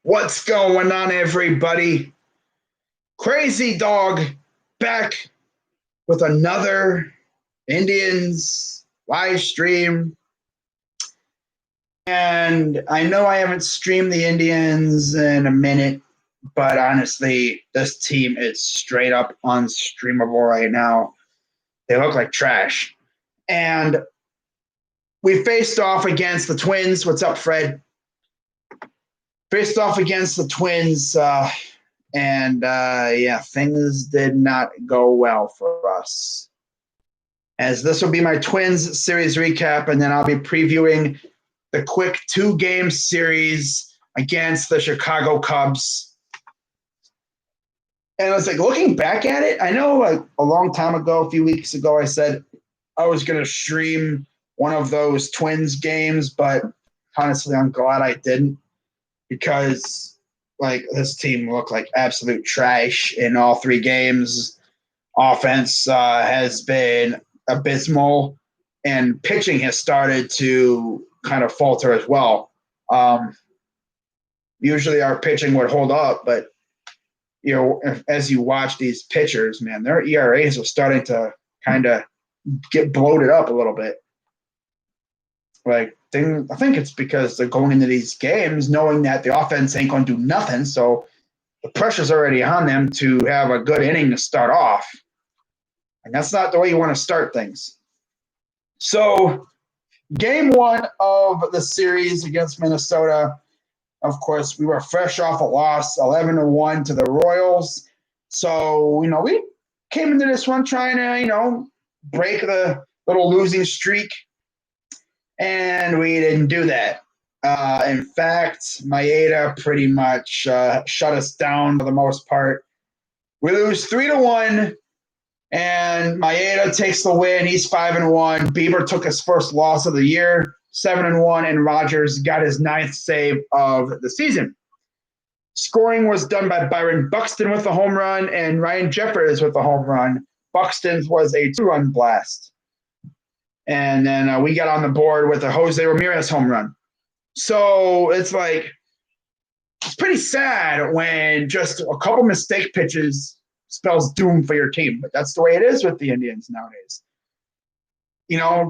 What's going on, everybody? Crazy Dog back with another Indians live stream. And I know I haven't streamed the Indians in a minute, but honestly, this team is straight up unstreamable right now. They look like trash. And we faced off against the Twins. What's up, Fred? Faced off against the Twins. Things did not go well for us. As this will be my Twins series recap, and then I'll be previewing the quick 2-game series against the Chicago Cubs. And it's like looking back at it, I know like a long time ago, a few weeks ago, I said I was going to stream one of those Twins games, but honestly, I'm glad I didn't because like this team looked like absolute trash in all 3 games. Offense has been abysmal, and pitching has started to kind of falter as well. Usually our pitching would hold up, but you know, as you watch these pitchers, man, their ERAs are starting to kind of get bloated up a little bit. I think it's because they're going into these games knowing that the offense ain't going to do nothing, so the pressure's already on them to have a good inning to start off. And that's not the way you want to start things. So, game 1 of the series against Minnesota, of course, we were fresh off a loss, 11-1 to the Royals. So, we came into this one trying to, break the little losing streak. And we didn't do that. In fact, Maeda pretty much shut us down for the most part. We lose 3-1, and Maeda takes the win. He's 5-1. Bieber took his first loss of the year, 7-1, and Rogers got his 9th save of the season. Scoring was done by Byron Buxton with a home run and Ryan Jeffers with a home run. Buxton's was a 2-run blast. And then we got on the board with a Jose Ramirez home run. So it's pretty sad when just a couple mistake pitches spells doom for your team. But that's the way it is with the Indians nowadays.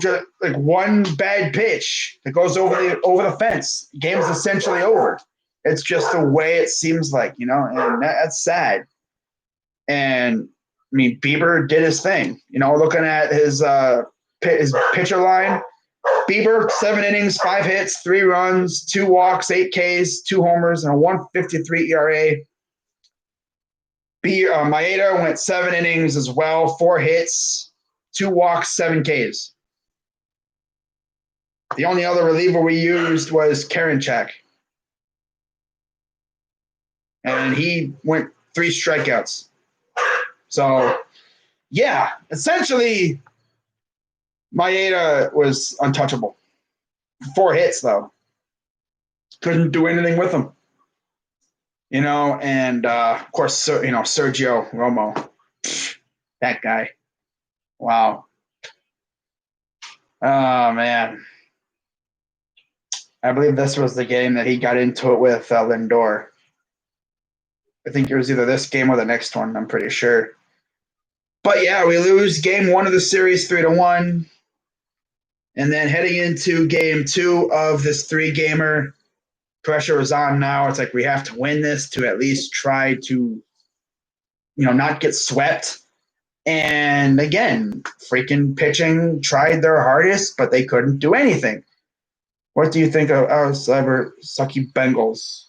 Just like one bad pitch that goes over the fence, game's essentially over. It's just the way it seems like, and that's sad. And I mean, Bieber did his thing. Looking at his pitcher line, Bieber, 7 innings, 5 hits, 3 runs, 2 walks, 8 Ks, 2 homers, and a 1.53 ERA. Maeda went 7 innings as well, 4 hits, 2 walks, 7 Ks. The only other reliever we used was Karinchak. And he went 3 strikeouts. So, yeah, essentially Maeda was untouchable. 4 hits, though. Couldn't do anything with them. And, of course, Sergio Romo. That guy. Wow. Oh, man. I believe this was the game that he got into it with Lindor. I think it was either this game or the next one, I'm pretty sure. But, yeah, we lose game 1 of the series 3-1. And then heading into game 2 of this 3-gamer, pressure is on now. It's like we have to win this to at least try to, not get swept. And again, freaking pitching tried their hardest, but they couldn't do anything. What do you think of our sucky Bengals?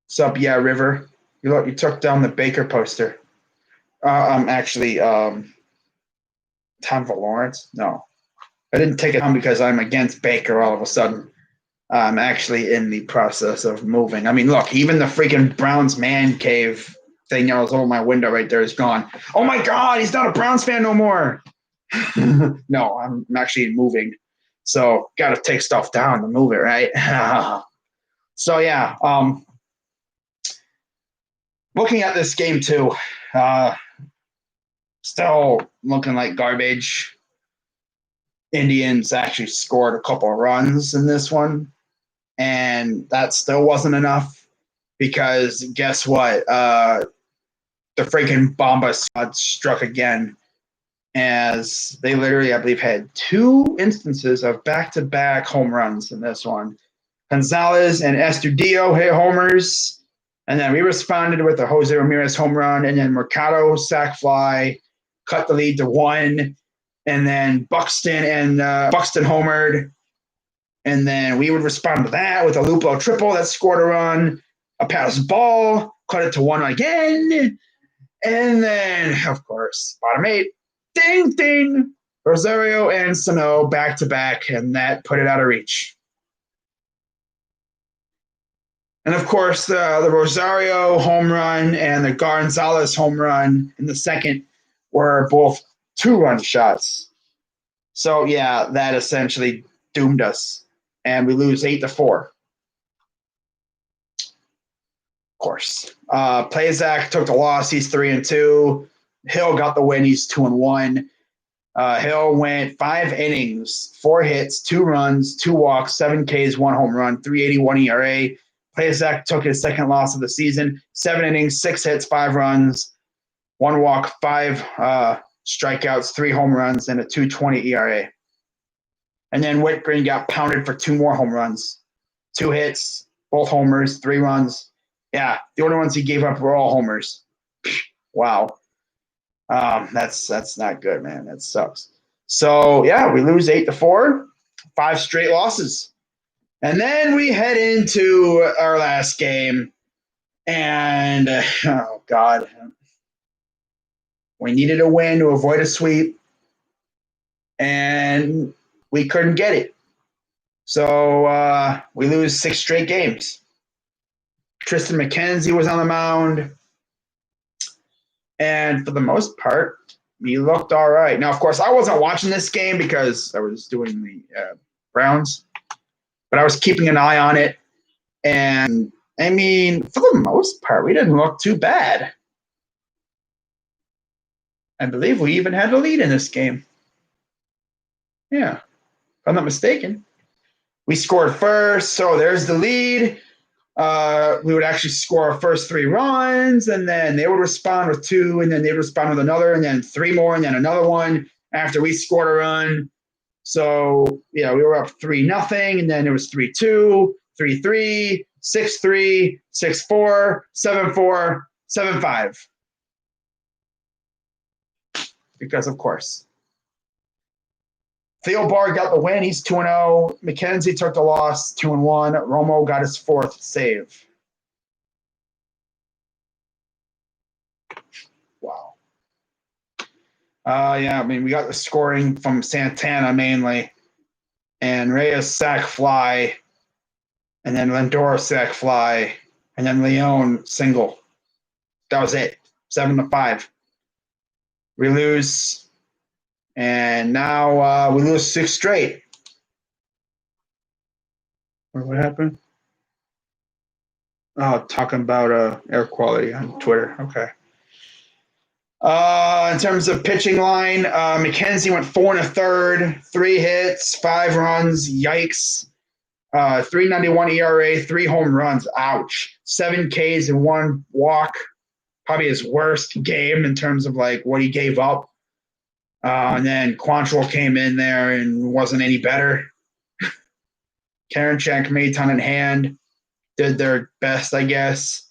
Sup, yeah, River. You took down the Baker poster. Tom Lawrence? No. I didn't take it down because I'm against Baker all of a sudden. I'm actually in the process of moving. I mean, look, even the freaking Browns man cave thing that was over my window right there is gone. Oh, my God, he's not a Browns fan no more. No, I'm actually moving. So got to take stuff down to move it, right? So, yeah. Looking at this game, too, still looking like garbage. Indians actually scored a couple of runs in this one. And that still wasn't enough because guess what? The freaking Bomba squad struck again as they literally, I believe, had 2 instances of back-to-back home runs in this one. Gonzalez and Estudillo hit homers, and then we responded with a Jose Ramirez home run, and then Mercado sac fly cut the lead to 1, and then Buxton homered, and then we would respond to that with a Luplo triple that scored a run, a pass ball, cut it to 1 again, and then, of course, bottom 8, ding, ding, Rosario and Sano back-to-back, and that put it out of reach. And, of course, the Rosario home run and the Gonzalez home run in the second were both 2-run shots. So, yeah, that essentially doomed us, and we lose 8-4. Of course. Plazak took the loss. He's 3-2. Hill got the win. He's 2-1. Hill went 5 innings, 4 hits, 2 runs, 2 walks, 7 Ks, 1 home run, 3.81 ERA. Plazak took his second loss of the season, 7 innings, 6 hits, 5 runs, 1 walk, 5 strikeouts, 3 home runs, and a 2.20 ERA. And then Whitgreen got pounded for 2 more home runs, 2 hits, both homers, 3 runs. Yeah, the only ones he gave up were all homers. Wow. That's not good, man. That sucks. So, yeah, we lose 8-4, 5 straight losses. And then we head into our last game, and, oh, God. We needed a win to avoid a sweep, and we couldn't get it. So we lose 6 straight games. Tristan McKenzie was on the mound, and for the most part, he looked all right. Now, of course, I wasn't watching this game because I was doing the Browns, but I was keeping an eye on it. And, I mean, for the most part, we didn't look too bad. I believe we even had a lead in this game. Yeah, if I'm not mistaken. We scored first, so there's the lead. We would actually score our first 3 runs, and then they would respond with 2, and then they'd respond with another, and then 3 more, and then another one after we scored a run. So, yeah, we were up 3-0, and then it was 3-2, 3-3, 6-3, 6-4, 7-4, 7-5. Because, of course. Theobald got the win. He's 2-0. McKenzie took the loss, 2-1. Romo got his 4th save. Wow. Yeah, I mean, we got the scoring from Santana mainly, and Reyes sac fly, and then Lindor sac fly, and then Leon single. That was it. 7-5. We lose, and now we lose 6 straight. What happened? Oh, talking about air quality on Twitter. Okay. In terms of pitching line, McKenzie went 4 1/3, 3 hits, 5 runs. Yikes. 3.91 ERA, 3 home runs. Ouch. 7 Ks and 1 walk. Probably his worst game in terms of like what he gave up. And then Quantrill came in there and wasn't any better. Karinchak, Maton in hand, did their best, I guess.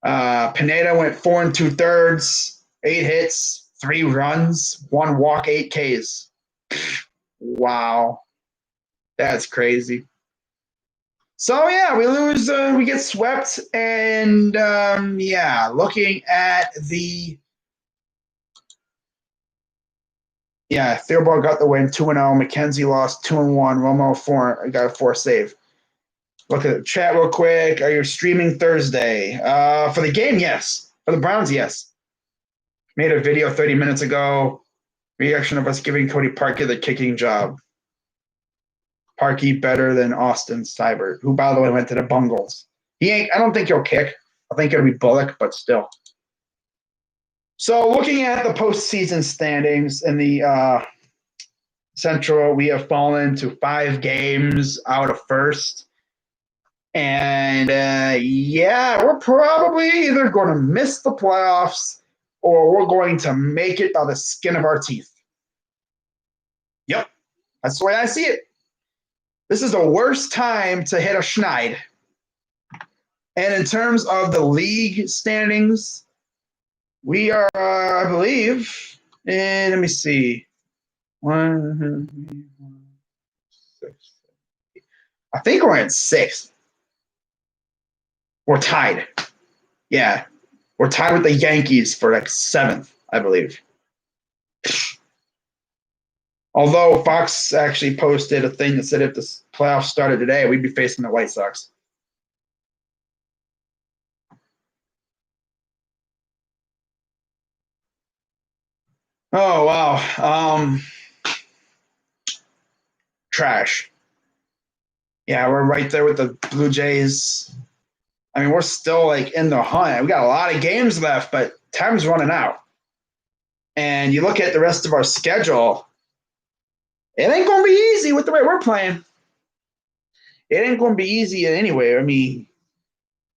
Pineda went 4 2/3, 8 hits, 3 runs, 1 walk, 8 Ks. Wow. That's crazy. So, yeah, we lose, we get swept, and, yeah, looking at the Yeah, Theobald got the win, 2-0. McKenzie lost 2-1. Romo got a 4 save. Look at the chat real quick. Are you streaming Thursday? For the game, yes. For the Browns, yes. Made a video 30 minutes ago. Reaction of us giving Cody Parkey the kicking job. Parkey better than Austin Seibert, who, by the way, went to the Bungles. I don't think he'll kick. I think it'll be Bullock, but still. So looking at the postseason standings in the Central, we have fallen to 5 games out of first. And yeah, we're probably either going to miss the playoffs or we're going to make it by the skin of our teeth. Yep, that's the way I see it. This is the worst time to hit a schneid. And in terms of the league standings, we are, I believe, and let me see. I think we're in sixth. We're tied. Yeah. We're tied with the Yankees for like seventh, I believe. Although Fox actually posted a thing that said if the playoffs started today, we'd be facing the White Sox. Oh, wow. Trash. Yeah, we're right there with the Blue Jays. I mean, we're still like in the hunt. We got a lot of games left, but time's running out. And you look at the rest of our schedule, it ain't going to be easy with the way we're playing. It ain't going to be easy anyway. I mean,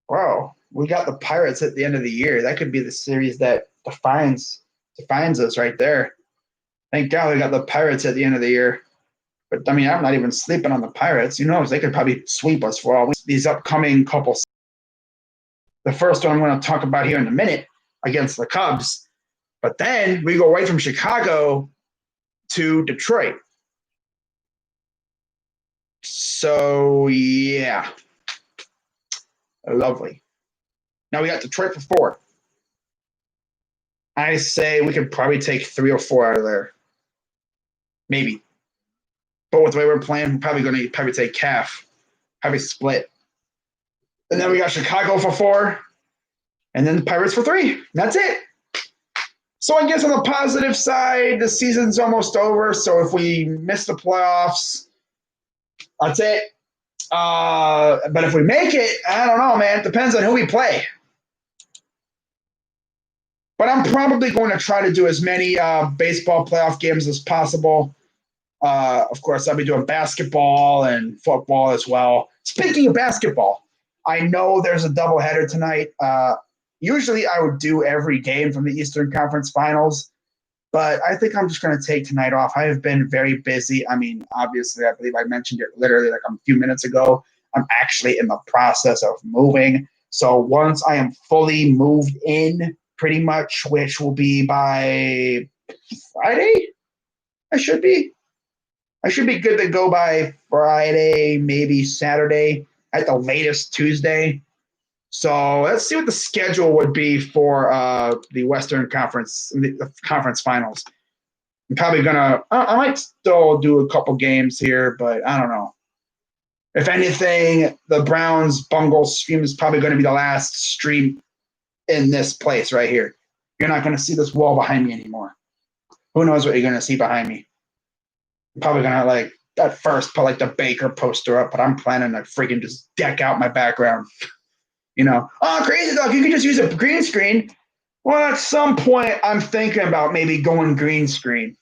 wow, we got the Pirates at the end of the year. That could be the series that defines us right there. Thank God we got the Pirates at the end of the year. But I mean, I'm not even sleeping on the Pirates. Who knows? They could probably sweep us for all these upcoming couple. The first one I'm going to talk about here in a minute against the Cubs. But then we go right from Chicago to Detroit. So, yeah. Lovely. Now we got Detroit for 4. I say we could probably take 3 or 4 out of there. Maybe. But with the way we're playing, we're probably going to take half. Probably split. And then we got Chicago for 4. And then the Pirates for 3. That's it. So I guess on the positive side, the season's almost over. So if we miss the playoffs, that's it. But if we make it, I don't know, man. It depends on who we play. But I'm probably going to try to do as many baseball playoff games as possible. Of course, I'll be doing basketball and football as well. Speaking of basketball, I know there's a doubleheader tonight. Usually I would do every game from the Eastern Conference Finals, but I think I'm just going to take tonight off. I have been very busy. I mean, obviously, I believe I mentioned it literally like a few minutes ago. I'm actually in the process of moving. So once I am fully moved in, pretty much, which will be by Friday, I should be. I should be good to go by Friday, maybe Saturday, at the latest Tuesday. So let's see what the schedule would be for the Western Conference, the conference finals. I'm probably I might still do a couple games here, but I don't know. If anything, the Browns Bungles stream is probably going to be the last stream in this place right here. You're not going to see this wall behind me anymore. Who knows what you're going to see behind me? I'm probably going to, like, at first put, like, the Baker poster up, but I'm planning to freaking just deck out my background. You know, oh, Crazy Dog, you can just use a green screen. Well, at some point, I'm thinking about maybe going green screen.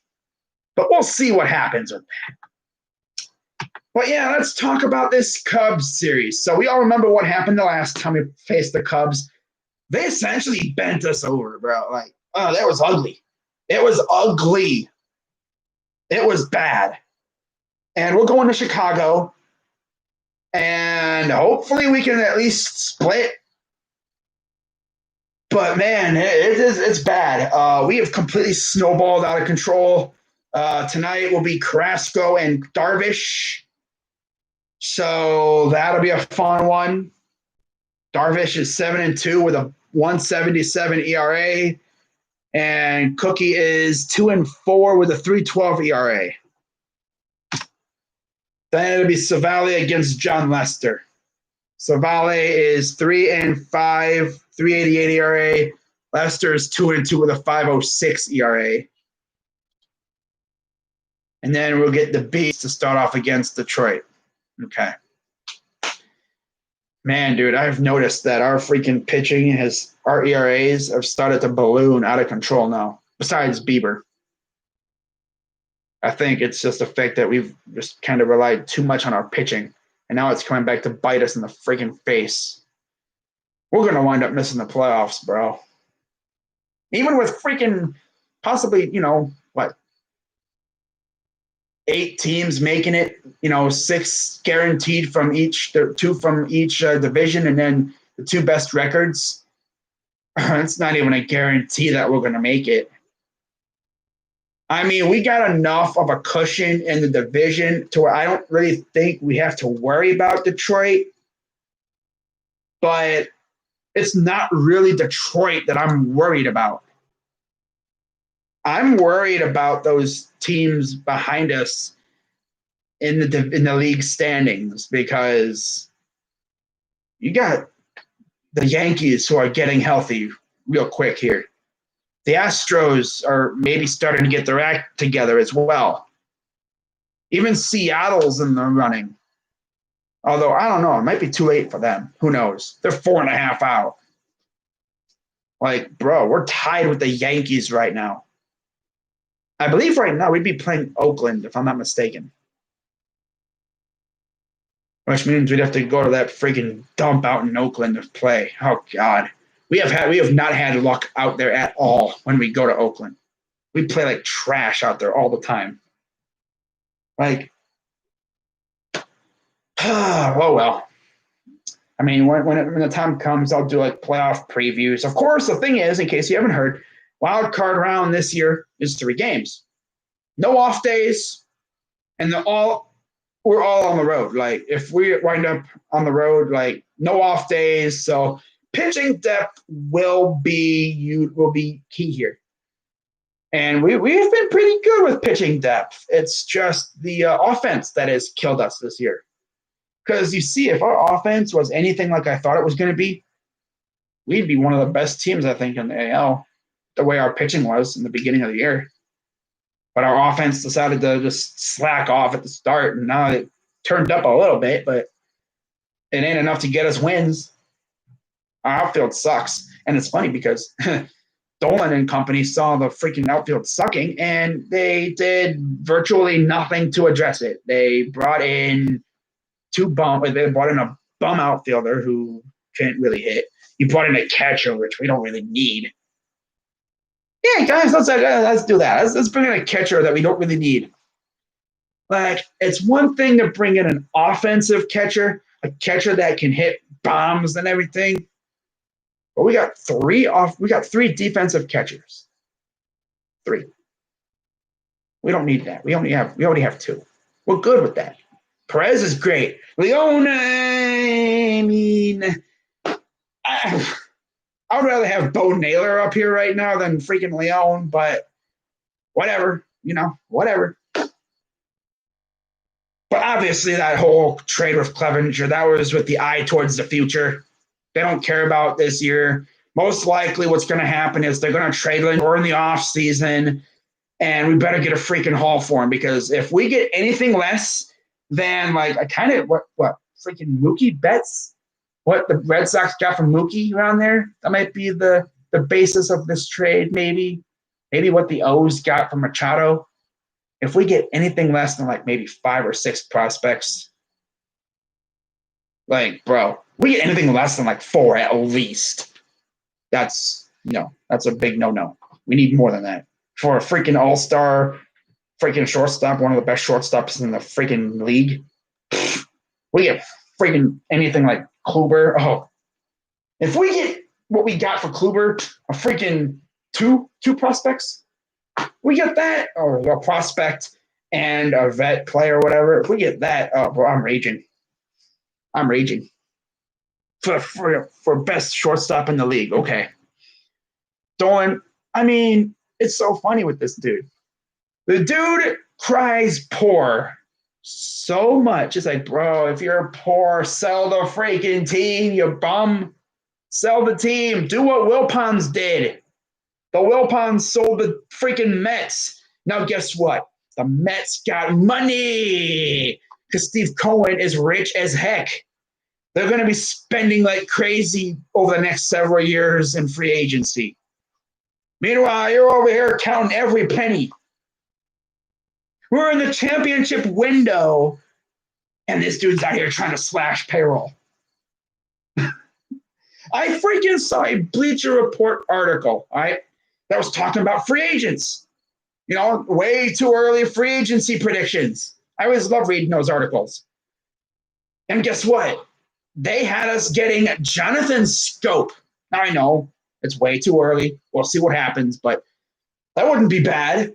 But we'll see what happens with that. But yeah, let's talk about this Cubs series. So we all remember what happened the last time we faced the Cubs. They essentially bent us over, bro. Like, oh, that was ugly. It was ugly. It was bad. And we're going to Chicago. And hopefully we can at least split. But man, it's bad. We have completely snowballed out of control. Tonight will be Carrasco and Darvish. So that'll be a fun one. Darvish is 7-2 with a 1.77 ERA. And Cookie is 2-4 with a 3.12 ERA. Then it'll be Savale against John Lester. Savale is 3-5, 3.88 ERA. Lester is 2-2 with a 5.06 ERA. And then we'll get the Beast to start off against Detroit. Okay. Man, dude, I've noticed that our freaking pitching our ERAs have started to balloon out of control now, besides Bieber. I think it's just the fact that we've just kind of relied too much on our pitching. And now it's coming back to bite us in the freaking face. We're going to wind up missing the playoffs, bro. Even with freaking possibly, what, 8 teams making it, 6 guaranteed from each, 2 from each division, and then the 2 best records. It's not even a guarantee that we're going to make it. I mean, we got enough of a cushion in the division to where I don't really think we have to worry about Detroit. But it's not really Detroit that I'm worried about. I'm worried about those teams behind us in the league standings, because you got the Yankees who are getting healthy real quick here. The Astros are maybe starting to get their act together as well. Even Seattle's in the running. Although, I don't know, it might be too late for them. Who knows? They're 4.5 out. Like, bro, we're tied with the Yankees right now. I believe right now we'd be playing Oakland, if I'm not mistaken. Which means we'd have to go to that freaking dump out in Oakland to play. Oh, God. We have not had luck out there at all when we go to Oakland. We play like trash out there all the time. Like, oh, well. I mean, when the time comes, I'll do like playoff previews. Of course, the thing is, in case you haven't heard, wild card round this year is 3 games. No off days, and we're all on the road. Like, if we wind up on the road, like, no off days. So pitching depth will be key here. And we've been pretty good with pitching depth. It's just the offense that has killed us this year. Because you see, if our offense was anything like I thought it was going to be, we'd be one of the best teams, I think, in the AL, the way our pitching was in the beginning of the year. But our offense decided to just slack off at the start, and now it turned up a little bit, but it ain't enough to get us wins. Our outfield sucks. And it's funny because Dolan and company saw the freaking outfield sucking, and they did virtually nothing to address it. They brought in a bum outfielder who can't really hit. You brought in a catcher, which we don't really need. Yeah, guys, let's do that. Let's bring in a catcher that we don't really need. Like, it's one thing to bring in an offensive catcher, a catcher that can hit bombs and everything. But we got 3 defensive catchers. 3. We don't need that. We already have 2. We're good with that. Perez is great. Leone, I mean, I would rather have Bo Naylor up here right now than freaking Leone, but whatever, whatever. But obviously that whole trade with Clevenger, that was with the eye towards the future. They don't care about this year. Most likely what's going to happen is they're going to trade Lindor in the offseason, and we better get a freaking haul for him, because if we get anything less than like a kind of what freaking Mookie Betts, what the Red Sox got from Mookie around there, that might be the basis of this trade, maybe what the O's got from Machado. If we get anything less than like maybe 5 or 6 prospects, like, bro, we get anything less than like 4 at least, that's a big no. We need more than that for a freaking all-star freaking shortstop, one of the best shortstops in the freaking league. We get freaking anything like Kluber. Oh, if we get what we got for Kluber, a freaking two prospects, we get that, or a prospect and a vet player or whatever. If we get that, oh, bro, I'm raging. For best shortstop in the league. Okay. Dolan, I mean, it's so funny with this dude. The dude cries poor so much. It's like, bro, if you're poor, sell the freaking team, you bum. Sell the team. Do what Wilpons did. The Wilpons sold the freaking Mets. Now, guess what? The Mets got money because Steve Cohen is rich as heck. They're going to be spending like crazy over the next several years in free agency. Meanwhile, you're over here counting every penny. We're in the championship window, And this dude's out here trying to slash payroll. I freaking saw a Bleacher Report article, all right, that was talking about free agents. Way too early free agency predictions. I always love reading those articles. And guess what? They had us getting Jonathan Scope. Now I know it's way too early. We'll see what happens, but that wouldn't be bad.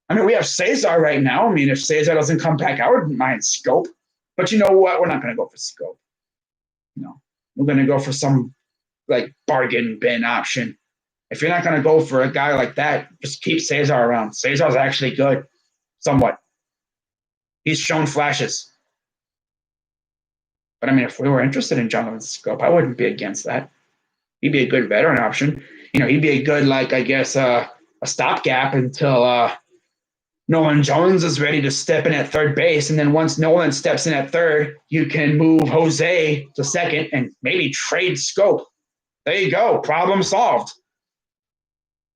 I mean, we have Cesar right now. I mean, if Cesar doesn't come back, I wouldn't mind Scope. But you know what? We're not going to go for Scope. We're going to go for some bargain bin option. If you're not going to go for a guy like that, just keep Cesar around. Cesar's actually good, somewhat. He's shown flashes. But I mean, if we were interested in Jonathan Scope, I wouldn't be against that. He'd be a good veteran option. He'd be a good, a stopgap until Nolan Jones is ready to step in at third base. And then once Nolan steps in at third, you can move Jose to second and maybe trade Scope. There you go. Problem solved.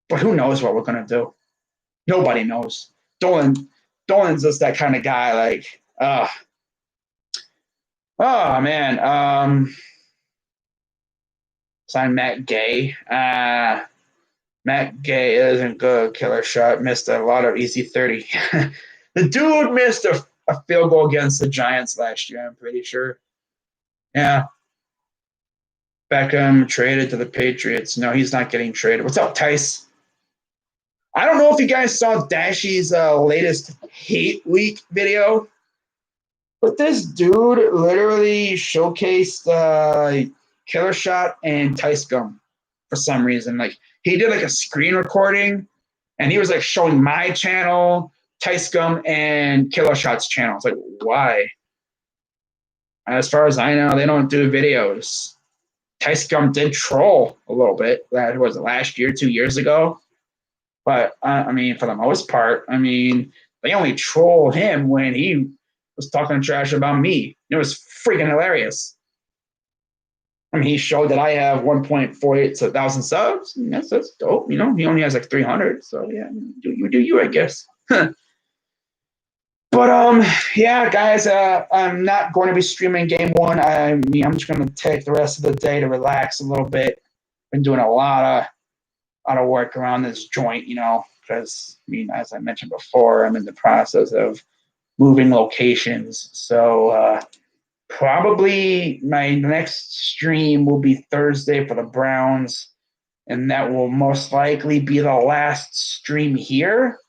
But who knows what we're going to do? Nobody knows. Dolan's just that kind of guy, oh, man. Sign Matt Gay. Matt Gay isn't good. Killer shot. Missed a lot of easy 30. The dude missed a field goal against the Giants last year, I'm pretty sure. Yeah. Beckham traded to the Patriots. No, he's not getting traded. What's up, Tice? I don't know if you guys saw Dashy's latest hate week video, but this dude literally showcased Killer Shot and Tice Gum for some reason. He did a screen recording, and he was showing my channel, Tice Gum, and Killer Shot's channel. It's why? As far as I know, they don't do videos. Tice Gum did troll a little bit. That was last year, 2 years ago. But, I mean, for the most part, I mean, they only troll him when he was talking trash about me. It was freaking hilarious. I mean, he showed that I have 1.48 to 1,000 subs. That's dope. He only has 300. So, yeah, you do you, I guess. But, yeah, guys, I'm not going to be streaming game one. I'm just going to take the rest of the day to relax a little bit. Been doing a lot of work around this joint, because, as I mentioned before, I'm in the process of moving locations. So probably my next stream will be Thursday for the Browns, and that will most likely be the last stream here,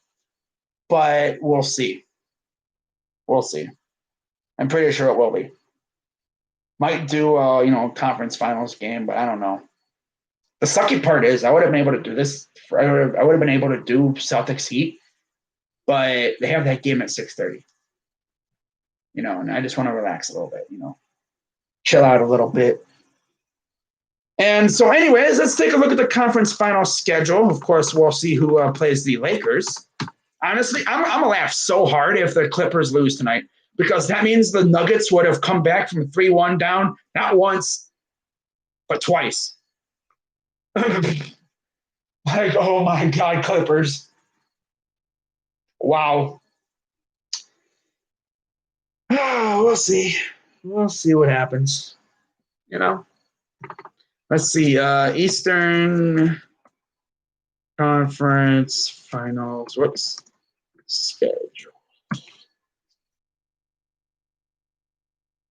but we'll see. We'll see. I'm pretty sure it will be. Might do a conference finals game, but I don't know. The sucky part is I would have been able to do this. I would have been able to do Celtics Heat, but they have that game at 6:30. And I just want to relax a little bit, chill out a little bit. And so anyways, let's take a look at the conference final schedule. Of course, we'll see who plays the Lakers. Honestly, I'm going to laugh so hard if the Clippers lose tonight, because that means the Nuggets would have come back from 3-1 down, not once, but twice. Oh my God, Clippers. Wow. We'll see. We'll see what happens. Let's see. Eastern Conference Finals. Whoops. Schedule.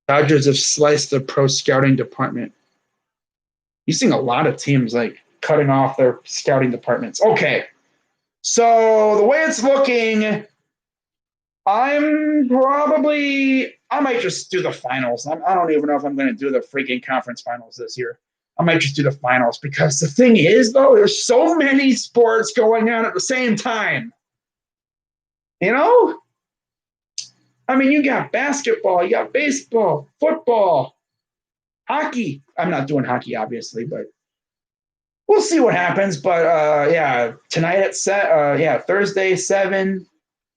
Dodgers have sliced the pro scouting department. You're seeing a lot of teams cutting off their scouting departments. Okay. So the way it's looking, I might just do the finals. I don't even know if I'm going to do the freaking conference finals this year. I might just do the finals, because the thing is, though, there's so many sports going on at the same time. I mean, you got basketball, you got baseball, football, hockey. I'm not doing hockey, obviously, but we'll see what happens. But, yeah, tonight at Thursday, 7.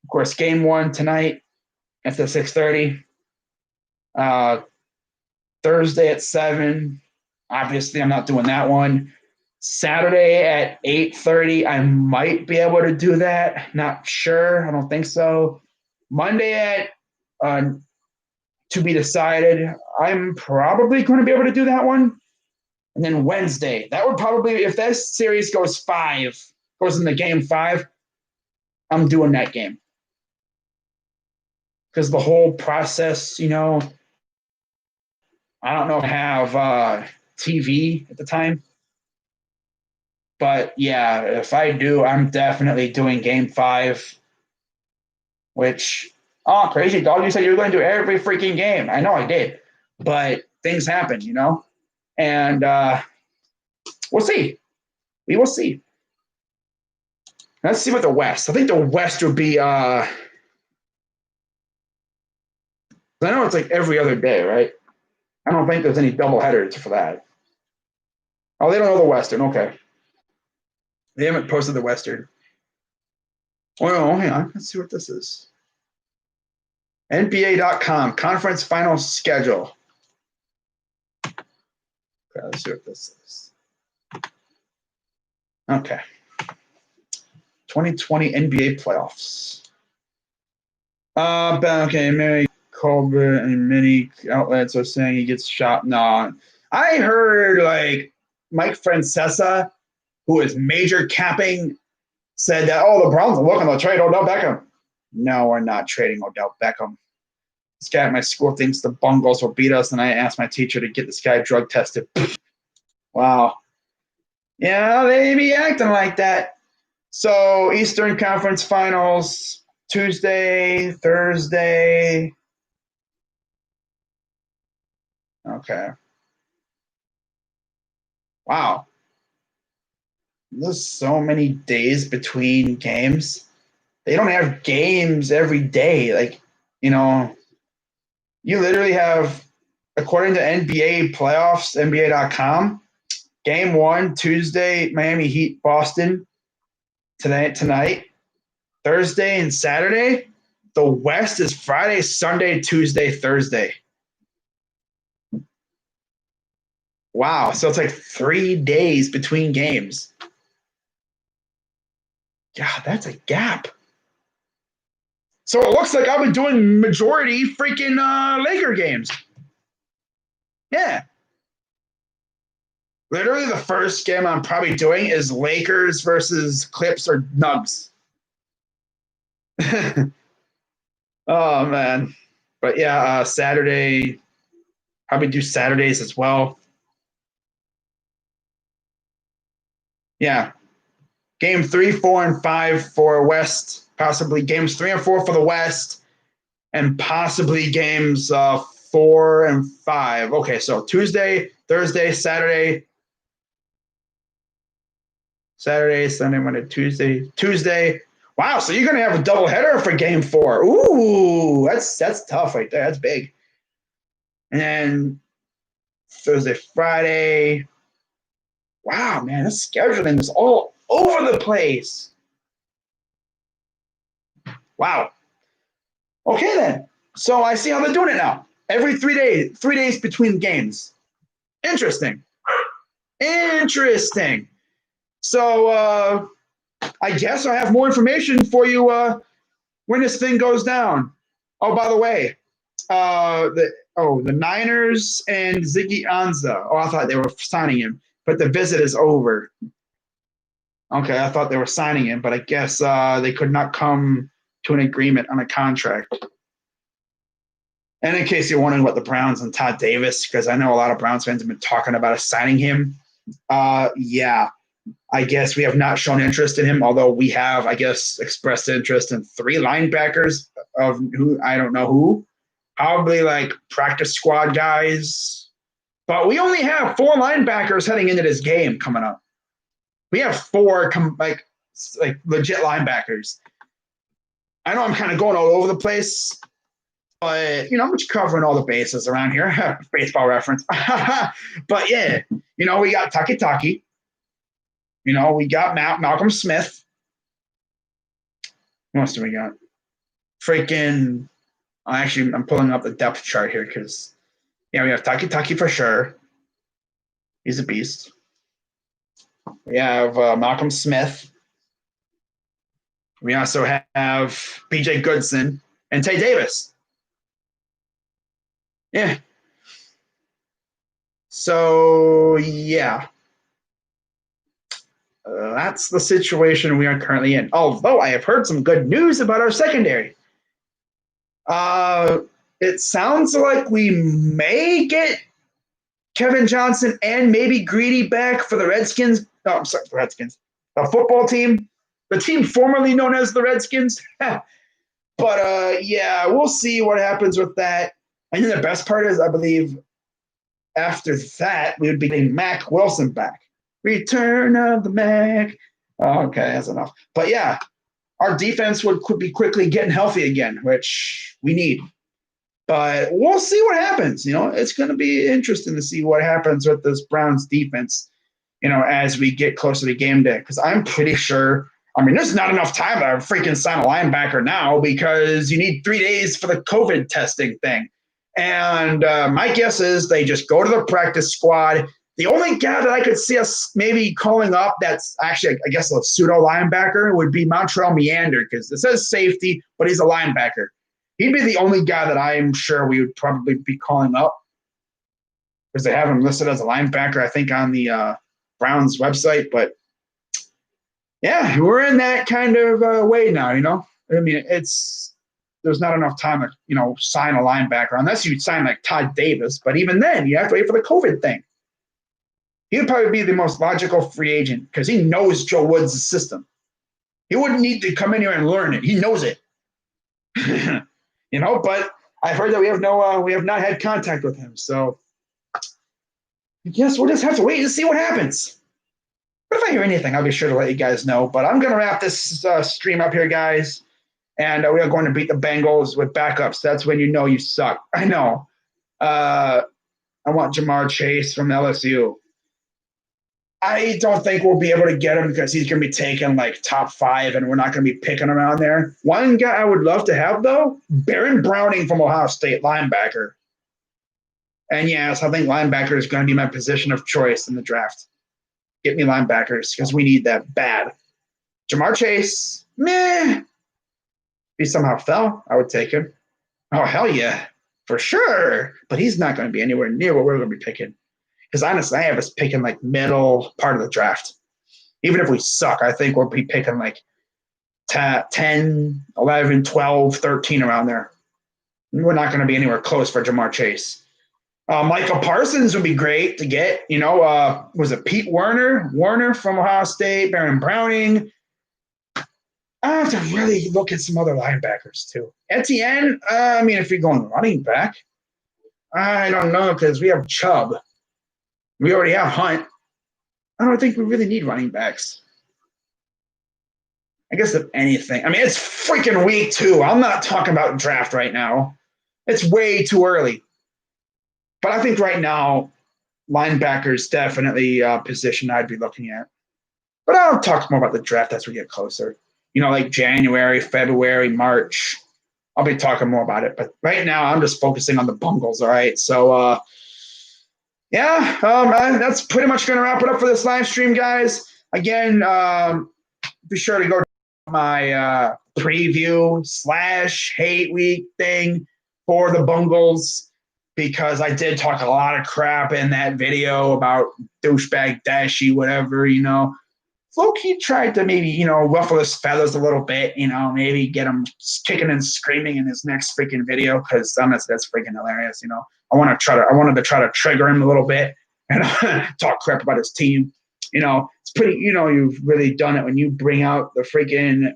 Of course, game one tonight at the 6:30. Thursday at 7. Obviously, I'm not doing that one. Saturday at 8:30, I might be able to do that. Not sure. I don't think so. Monday at to be decided. I'm probably going to be able to do that one. And then Wednesday, that would probably, if this series goes into game 5, I'm doing that game. Because the whole process, I don't know if I have TV at the time. But yeah, if I do, I'm definitely doing game 5, which, crazy dog, you said you were going to do every freaking game. I know I did, but things happen, and we'll see. We will see. Let's see what the West. I think the West would be, I know it's like every other day, right? I don't think there's any double headers for that. Oh, they don't know the Western. Okay. They haven't posted the Western. Well, hang on. Let's see what this is. NBA.com, conference final schedule. Okay, let's see what this is. Okay. 2020 NBA playoffs. Okay, Mary Colbert and many outlets are saying he gets shot. No, I heard like Mike Francesa, who is major capping, said that, the Browns are looking to trade Odell Beckham. No, we're not trading Odell Beckham. This guy at my school thinks the Bungles will beat us, and I asked my teacher to get this guy drug tested. Wow. Yeah, they be acting like that. So Eastern Conference Finals, Tuesday, Thursday. Okay. Wow. There's so many days between games. They don't have games every day. Like, you literally have, according to NBA playoffs, NBA.com, game 1, Tuesday, Miami Heat, Boston, tonight. Thursday and Saturday. The West is Friday, Sunday, Tuesday, Thursday. Wow. So it's like 3 days between games. God, that's a gap. So it looks like I've been doing majority freaking Laker games. Yeah. Literally the first game I'm probably doing is Lakers versus Clips or Nugs. Oh, man. But yeah, Saturday, probably do Saturdays as well. Yeah. Game 3, 4, and 5 for West. Possibly games 3 and 4 for the West. And possibly games 4 and 5. Okay, so Tuesday, Thursday, Saturday, Sunday, Monday, Tuesday. Wow, so you're gonna have a doubleheader for game 4. Ooh, that's tough right there. That's big. And then Thursday, Friday. Wow, man, this scheduling is all over the place. Wow. Okay, then. So I see how they're doing it now. Every 3 days between games. Interesting. So I guess I have more information for you when this thing goes down. Oh, by the way, the Niners and Ziggy Ansah. Oh, I thought they were signing him, but the visit is over. Okay, I thought they were signing him, but I guess they could not come to an agreement on a contract. And in case you're wondering what the Browns and Todd Davis, because I know a lot of Browns fans have been talking about signing him. Yeah, I guess we have not shown interest in him, although we have, I guess, expressed interest in 3 linebackers of who I don't know who, probably like practice squad guys. But we only have 4 linebackers heading into this game coming up. We have 4 like legit linebackers. I know I'm kind of going all over the place, but I'm just covering all the bases around here. Baseball reference. But yeah, we got Taki. We got Malcolm Smith. What else do we got? Freaking. Actually, I'm pulling up the depth chart here because, we have Taki for sure. He's a beast. We have Malcolm Smith. We also have B.J. Goodson and Tay Davis. Yeah. So, yeah. That's the situation we are currently in. Although I have heard some good news about our secondary. Uh, it sounds like we may get Kevin Johnson and maybe Greedy back for the Redskins. No, I'm sorry, the Redskins. The football team, the team formerly known as the Redskins. But yeah, we'll see what happens with that. And then the best part is, I believe after that, we would be getting Mac Wilson back. Return of the Mac. Oh, okay, that's enough. But yeah, our defense could be quickly getting healthy again, which we need. But we'll see what happens. It's going to be interesting to see what happens with this Browns defense, as we get closer to game day. Because I'm pretty sure, there's not enough time to freaking sign a linebacker now because you need 3 days for the COVID testing thing. And my guess is they just go to the practice squad. The only guy that I could see us maybe calling up that's actually, I guess, a pseudo linebacker would be Montreal Meander because it says safety, but he's a linebacker. He'd be the only guy that I'm sure we would probably be calling up because they have him listed as a linebacker, I think, on the Browns website. But yeah, we're in that kind of way now. There's not enough time to sign a linebacker unless you sign like Todd Davis. But even then, you have to wait for the COVID thing. He would probably be the most logical free agent because he knows Joe Woods' system. He wouldn't need to come in here and learn it. He knows it. But I've heard that we have not had contact with him. So I guess we'll just have to wait and see what happens. But if I hear anything, I'll be sure to let you guys know. But I'm going to wrap this stream up here, guys. And we are going to beat the Bengals with backups. That's when you know you suck. I know. I want Jamar Chase from LSU. I don't think we'll be able to get him because he's going to be taken like top 5, and we're not going to be picking around there. One guy I would love to have, though, Baron Browning from Ohio State, linebacker. And yes, I think linebacker is going to be my position of choice in the draft. Get me linebackers because we need that bad. Jamar Chase, meh. If he somehow fell, I would take him. Oh, hell yeah, for sure. But he's not going to be anywhere near what we're going to be picking. Because honestly, I have us picking like middle part of the draft. Even if we suck, I think we'll be picking like 10, 11, 12, 13 around there. We're not going to be anywhere close for Jamar Chase. Michael Parsons would be great to get. Was it Pete Werner? Werner from Ohio State, Baron Browning. I have to really look at some other linebackers too. Etienne, if you're going running back, I don't know because we have Chubb. We already have Hunt. I don't think we really need running backs. I guess if anything. It's freaking week 2. I'm not talking about draft right now. It's way too early. But I think right now, linebackers definitely a position I'd be looking at. But I'll talk more about the draft as we get closer. Like January, February, March. I'll be talking more about it. But right now, I'm just focusing on the Bungles, all right? So, yeah, that's pretty much going to wrap it up for this live stream, guys. Again, be sure to go to my preview / hate week thing for the Bungles because I did talk a lot of crap in that video about douchebag Dashy, whatever, Loki tried to maybe, ruffle his feathers a little bit, maybe get him kicking and screaming in his next freaking video because that's freaking hilarious, I wanted to try to trigger him a little bit and talk crap about his team. It's pretty, you've really done it when you bring out the freaking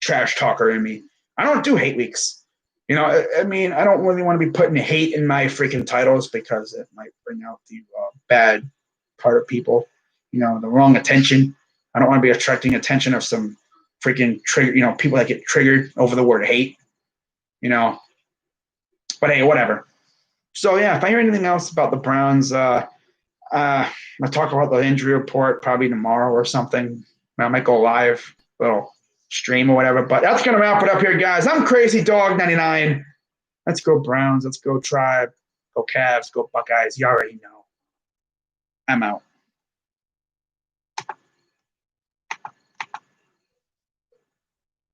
trash talker in me. I don't do hate weeks. I don't really want to be putting hate in my freaking titles because it might bring out the bad part of people, the wrong attention. I don't want to be attracting attention of some freaking trigger, people that get triggered over the word hate, But hey, whatever. So yeah, if I hear anything else about the Browns, I'll talk about the injury report probably tomorrow or something. I might go live, little stream or whatever. But that's gonna wrap it up here, guys. I'm Crazy Dog 99. Let's go Browns. Let's go Tribe. Go Cavs. Go Buckeyes. You already know. I'm out.